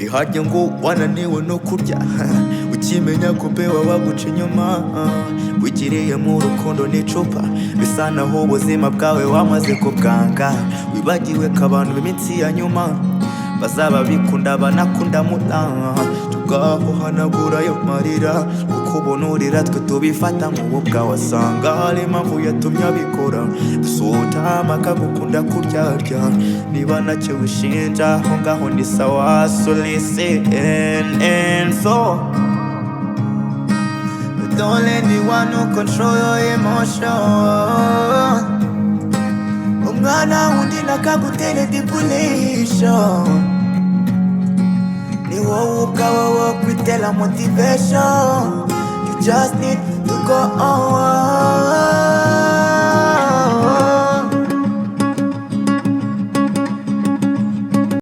ihajya ngo wananiwe no kurya ukimenya ko mbe wabaguca inyuma wigiriye mu rukundo n'icupa bisa naho ubuzima bwawe wamaze kubwanga wibagiwe ko abantu b'iminsi ya nyuma bazaba bikunda banakunda mura tugaho hanagura ayo marira kuko ubonurira twe tubifata nk'ububwa wasanga hari impamvu yatumye abikora dusutama akagukunda kuryarya niba nacyo wishinja aho ngaho ni sawa so listen and so don't let anyone who control your emotion umwana wundi nakagutera manipulation ni wowe ubwawe wo kwitera motivation you just need to go on